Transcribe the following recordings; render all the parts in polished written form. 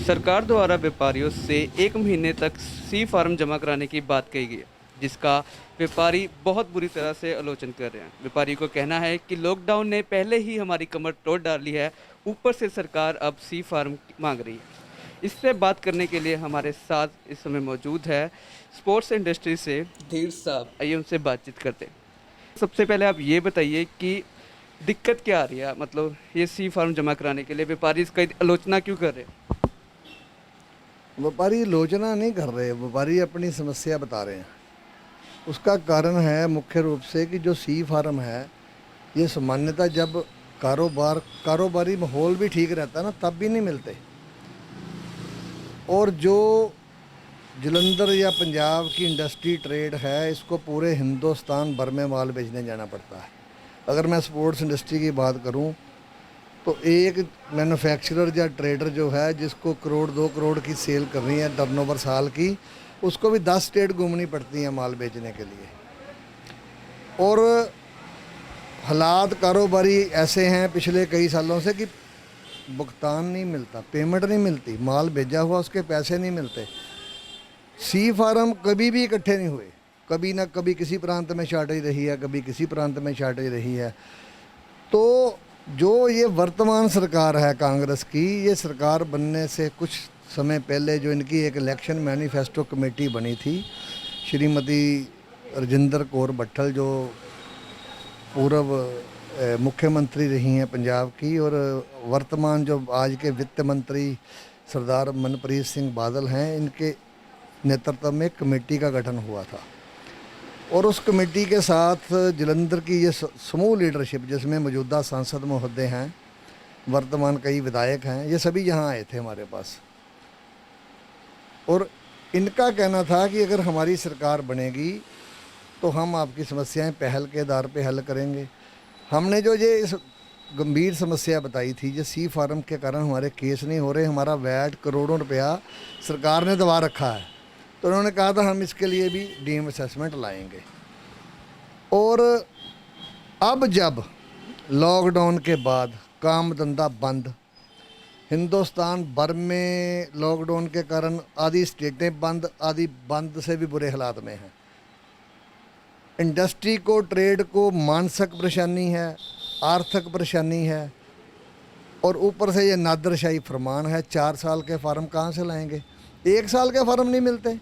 सरकार द्वारा व्यापारियों से 1 महीने तक सी फार्म जमा कराने की बात कही गई है, जिसका व्यापारी बहुत बुरी तरह से आलोचना कर रहे हैं। व्यापारी को कहना है कि लॉकडाउन ने पहले ही हमारी कमर तोड़ डाली है, ऊपर से सरकार अब सी फार्म मांग रही है। इससे बात करने के लिए हमारे साथ इस समय मौजूद है स्पोर्ट्स इंडस्ट्री से धीर साहब। आइए उनसे बातचीत करते हैं। सबसे पहले आप ये बताइए कि दिक्कत क्या आ रही है, मतलब ये सी फार्म जमा कराने के लिए व्यापारी इसका आलोचना क्यों कर रहे हैं? व्यापारी आलोचना नहीं कर रहे, व्यापारी अपनी समस्या बता रहे हैं। उसका कारण है मुख्य रूप से कि जो सी फार्म है, ये सामान्यतः जब कारोबारी माहौल भी ठीक रहता है ना, तब भी नहीं मिलते। और जो जलंधर या पंजाब की इंडस्ट्री ट्रेड है, इसको पूरे हिंदुस्तान भर में माल बेचने जाना पड़ता है। अगर मैं स्पोर्ट्स इंडस्ट्री की बात करूं, तो एक मैन्युफैक्चरर या ट्रेडर जो है, जिसको करोड़ 2 करोड़ की सेल करनी है टर्नओवर साल की, उसको भी 10 स्टेट घूमनी पड़ती है माल बेचने के लिए। और हालात कारोबारी ऐसे हैं पिछले कई सालों से कि भुगतान नहीं मिलता, पेमेंट नहीं मिलती, माल भेजा हुआ उसके पैसे नहीं मिलते। सी फार्म कभी भी इकट्ठे नहीं हुए, कभी ना कभी किसी प्रांत में शॉर्टेज रही है, कभी किसी प्रांत में शॉर्टेज रही है। तो जो ये वर्तमान सरकार है कांग्रेस की, ये सरकार बनने से कुछ समय पहले जो इनकी एक इलेक्शन मैनिफेस्टो कमेटी बनी थी, श्रीमती राजेंद्र कौर बट्ठल, जो पूर्व मुख्यमंत्री रही हैं पंजाब की, और वर्तमान जो आज के वित्त मंत्री सरदार मनप्रीत सिंह बादल हैं, इनके नेतृत्व में कमेटी का गठन हुआ था। और उस कमेटी के साथ जलंधर की ये समूह लीडरशिप, जिसमें मौजूदा सांसद महोदय हैं, वर्तमान कई विधायक हैं, ये सभी यहाँ आए थे हमारे पास। और इनका कहना था कि अगर हमारी सरकार बनेगी तो हम आपकी समस्याएं पहल के आधार पे हल करेंगे। हमने जो ये इस गंभीर समस्या बताई थी, जो सी फार्म के कारण हमारे केस नहीं हो रहे, हमारा वैट करोड़ों रुपया सरकार ने दबा रखा है, तो उन्होंने कहा था हम इसके लिए भी डीम असेसमेंट लाएंगे। और अब जब लॉकडाउन के बाद काम धंधा बंद, हिंदुस्तान भर में लॉकडाउन के कारण आधी स्टेटें बंद, आधी बंद से भी बुरे हालात में हैं। इंडस्ट्री को, ट्रेड को मानसिक परेशानी है, आर्थिक परेशानी है, और ऊपर से ये नादरशाही फरमान है। 4 साल के फार्म कहाँ से लाएंगे? 1 साल के फार्म नहीं मिलते।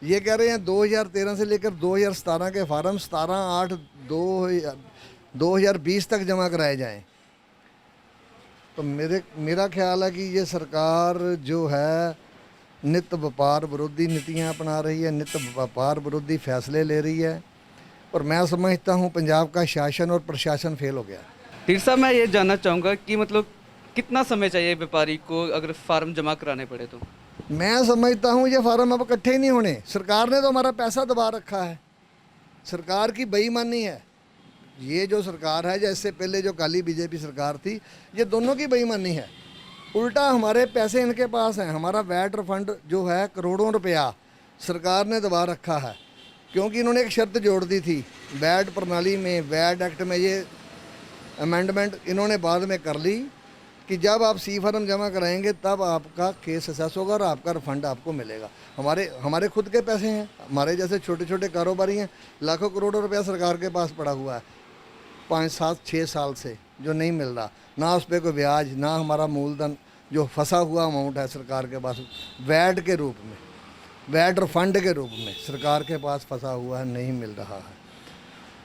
ये कह रहे हैं 2013 से लेकर 2017 के फार्म 17/8/2020 तक जमा कराए जाएं। तो मेरा ख्याल है कि ये सरकार जो है, नित व्यापार विरोधी नीतियां अपना रही है, नित व्यापार विरोधी फैसले ले रही है। और मैं समझता हूँ पंजाब का शासन और प्रशासन फेल हो गया। धीर साहब, मैं ये जानना चाहूँगा कि मतलब कितना समय चाहिए व्यापारी को अगर फार्म जमा कराने पड़े तो? मैं समझता हूँ ये फार्म अब इकट्ठे ही नहीं होने। सरकार ने तो हमारा पैसा दबा रखा है, सरकार की बेईमानी है। ये जो सरकार है, जैसे पहले जो काली बीजेपी सरकार थी, ये दोनों की बेईमानी है। उल्टा हमारे पैसे इनके पास हैं। हमारा वैट रिफंड जो है करोड़ों रुपया सरकार ने दबा रखा है, क्योंकि इन्होंने एक शर्त जोड़ दी थी वैट प्रणाली में, वैट एक्ट में। ये अमेंडमेंट इन्होंने बाद में कर ली कि जब आप सी फार्म जमा कराएंगे तब आपका केस असेस होगा और आपका रिफंड आपको मिलेगा। हमारे खुद के पैसे हैं, हमारे जैसे छोटे छोटे कारोबारी हैं, लाखों करोड़ों रुपया सरकार के पास पड़ा हुआ है 5 7 6 साल से, जो नहीं मिल रहा। ना उस पर कोई ब्याज, ना हमारा मूलधन जो फंसा हुआ अमाउंट है सरकार के पास, वैट के रूप में, वैट रिफंड के रूप में सरकार के पास फंसा हुआ है, नहीं मिल रहा है।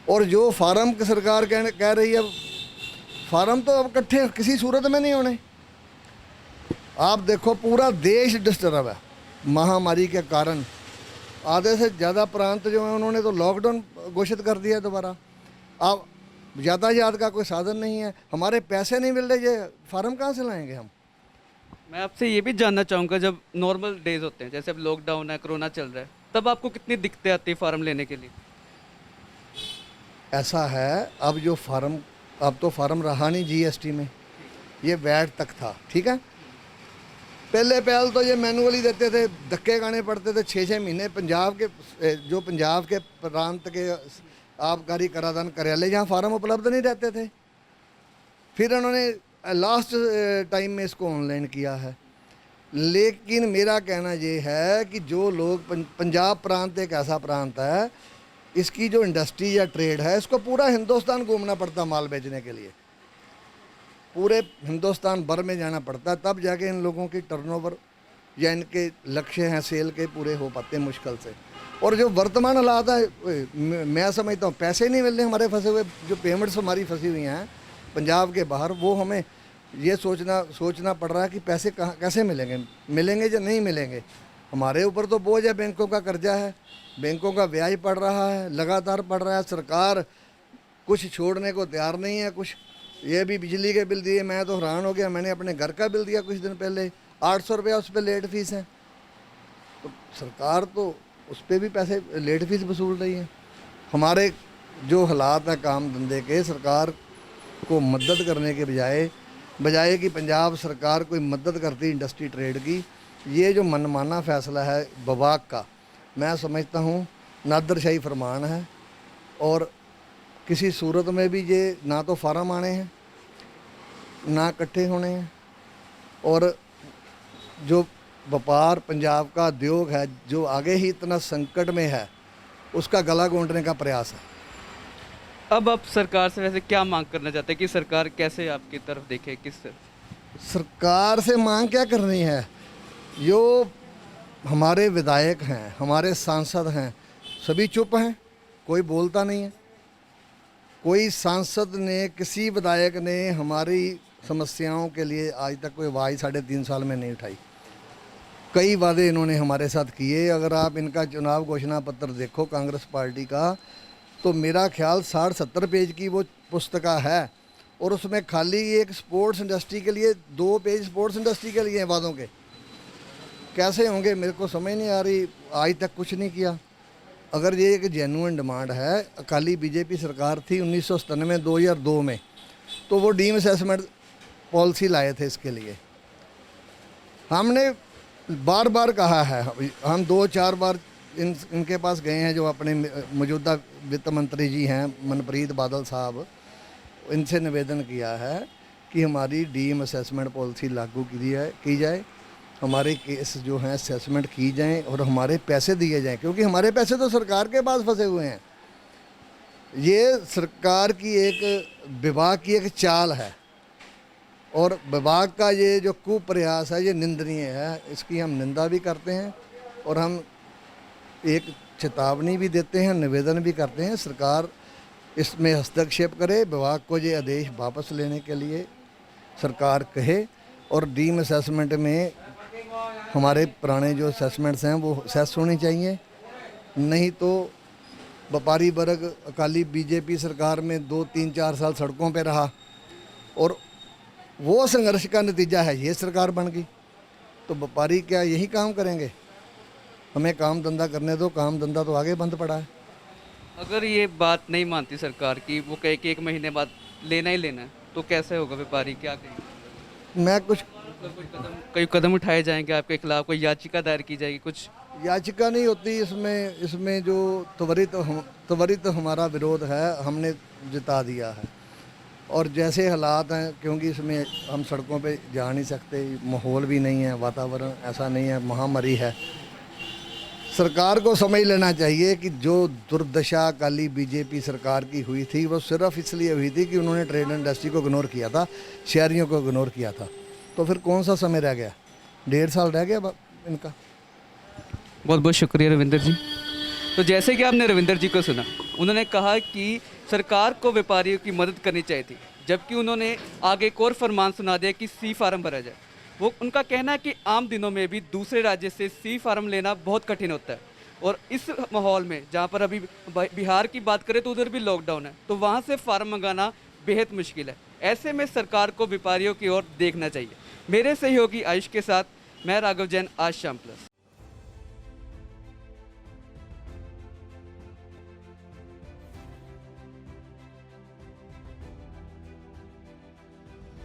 और जो फार्म की सरकार कह रही है, फार्म तो अब इकट्ठे किसी सूरत में नहीं होने। आप देखो पूरा देश डिस्टर्ब है महामारी के कारण। आधे से ज़्यादा प्रांत जो हैं, उन्होंने तो लॉकडाउन घोषित कर दिया दोबारा। अब यातायात का कोई साधन नहीं है, हमारे पैसे नहीं मिल रहे, ये फार्म कहाँ से लाएंगे हम? मैं आपसे ये भी जानना चाहूँगा, जब नॉर्मल डेज होते हैं, जैसे अब लॉकडाउन है, कोरोना चल रहा है, तब आपको कितनी दिक्कतें आती है फार्म लेने के लिए? ऐसा है, अब तो फार्म रहा नहीं जीएसटी में, ये वैट तक था, ठीक है। पहले तो ये मैनुअली देते थे, धक्के खाने पड़ते थे 6 महीने। पंजाब के प्रांत के आबकारी कराधान कार्यालय, जहाँ फार्म उपलब्ध नहीं रहते थे, फिर उन्होंने लास्ट टाइम में इसको ऑनलाइन किया है। लेकिन मेरा कहना ये है कि जो लोग पंजाब प्रांत एक ऐसा प्रांत है, इसकी जो इंडस्ट्री या ट्रेड है, इसको पूरा हिंदुस्तान घूमना पड़ता माल बेचने के लिए, पूरे हिंदुस्तान भर में जाना पड़ता है, तब जाके इन लोगों की टर्नओवर या इनके लक्ष्य हैं सेल के पूरे हो पाते हैं मुश्किल से। और जो वर्तमान हालात है, मैं समझता हूँ पैसे नहीं मिल रहे हमारे फंसे हुए, जो पेमेंट्स हमारी फंसी हुई हैं पंजाब के बाहर, वो हमें ये सोचना पड़ रहा है कि पैसे कहाँ कैसे मिलेंगे या नहीं मिलेंगे। हमारे ऊपर तो बोझ है, बैंकों का कर्जा है, बैंकों का ब्याज पड़ रहा है, लगातार पड़ रहा है। सरकार कुछ छोड़ने को तैयार नहीं है। कुछ ये भी बिजली के बिल दिए, मैं तो हैरान हो गया। मैंने अपने घर का बिल दिया कुछ दिन पहले, 800 रुपया उस पर लेट फीस है। तो सरकार तो उस पर भी पैसे लेट फीस वसूल रही है। हमारे जो हालात हैं काम धंधे के, सरकार को मदद करने के बजाय कि पंजाब सरकार कोई मदद करती इंडस्ट्री ट्रेड की, ये जो मनमाना फैसला है विभाग का, मैं समझता हूँ नादरशाही फरमान है। और किसी सूरत में भी ये ना तो फार्म आने हैं, ना इकट्ठे होने हैं, और जो व्यापार पंजाब का उद्योग है जो आगे ही इतना संकट में है, उसका गला घोंटने का प्रयास है। अब आप सरकार से वैसे क्या मांग करना चाहते हैं कि सरकार कैसे आपकी तरफ देखे, किस तरह? सरकार से मांग क्या करनी है? जो हमारे विधायक हैं, हमारे सांसद हैं, सभी चुप हैं, कोई बोलता नहीं है। कोई सांसद ने, किसी विधायक ने हमारी समस्याओं के लिए आज तक कोई आवाज़ 3.5 साल में नहीं उठाई। कई वादे इन्होंने हमारे साथ किए। अगर आप इनका चुनाव घोषणा पत्र देखो कांग्रेस पार्टी का, तो मेरा ख्याल 60-70 पेज की वो पुस्तिका है, और उसमें खाली एक स्पोर्ट्स इंडस्ट्री के लिए 2 पेज स्पोर्ट्स इंडस्ट्री के लिए हैं वादों के। कैसे होंगे मेरे को समझ नहीं आ रही। आज तक कुछ नहीं किया। अगर ये एक जेन्युइन डिमांड है, अकाली बीजेपी सरकार थी 1997-2002 में, तो वो डीम असेसमेंट पॉलिसी लाए थे इसके लिए। हमने बार बार कहा है, हम 2-4 बार इनके पास गए हैं, जो अपने मौजूदा वित्त मंत्री जी हैं मनप्रीत बादल साहब, इनसे निवेदन किया है कि हमारी डीम असेसमेंट पॉलिसी लागू की जाए, हमारे केस जो हैं असेसमेंट की जाएं और हमारे पैसे दिए जाएं, क्योंकि हमारे पैसे तो सरकार के पास फंसे हुए हैं। ये सरकार की एक, विभाग की एक चाल है, और विभाग का ये जो कुप्रयास है ये निंदनीय है। इसकी हम निंदा भी करते हैं, और हम एक चेतावनी भी देते हैं, निवेदन भी करते हैं सरकार इसमें हस्तक्षेप करे, विभाग को ये आदेश वापस लेने के लिए सरकार कहे, और डीम असेसमेंट में हमारे पुराने जो असेसमेंट्स हैं वो असेस होनी चाहिए। नहीं तो व्यापारी वर्ग अकाली बीजेपी सरकार में 2-3-4 साल सड़कों पे रहा, और वो संघर्ष का नतीजा है ये सरकार बन गई। तो व्यापारी क्या यही काम करेंगे? हमें काम धंधा करने दो। काम धंधा तो आगे बंद पड़ा है। अगर ये बात नहीं मानती सरकार की, वो कहे कि 1 महीने बाद लेना ही लेना है, तो कैसे होगा? व्यापारी क्या करेंगे? मैं कुछ मतलब कोई कदम उठाए जाएंगे आपके खिलाफ? कोई याचिका दायर की जाएगी? कुछ याचिका नहीं होती इसमें जो त्वरित हमारा विरोध है हमने जता दिया है। और जैसे हालात हैं, क्योंकि इसमें हम सड़कों पे जा नहीं सकते, माहौल भी नहीं है, वातावरण ऐसा नहीं है, महामारी है। सरकार को समझ लेना चाहिए कि जो दुर्दशा अकाली बीजेपी सरकार की हुई थी, वो सिर्फ इसलिए हुई थी कि उन्होंने ट्रेड इंडस्ट्री को इग्नोर किया था, शहरियों को इग्नोर किया था। तो फिर कौन सा समय रह गया? 1.5 साल रह गया इनका। बहुत बहुत शुक्रिया रविंदर जी। तो जैसे कि आपने रविंदर जी को सुना, उन्होंने कहा कि सरकार को व्यापारियों की मदद करनी चाहिए थी, जबकि उन्होंने आगे एक और फरमान सुना दिया कि सी फार्म भरा जाए। वो उनका कहना है कि आम दिनों में भी दूसरे राज्य से सी फार्म लेना बहुत कठिन होता है, और इस माहौल में जहाँ पर अभी बिहार की बात करें तो उधर भी लॉकडाउन है, तो वहाँ से फार्म मंगाना बेहद मुश्किल है। ऐसे में सरकार को व्यापारियों की ओर देखना चाहिए। मेरे सहयोगी आयुष के साथ मैं राघव जैन, आज शाम प्लस।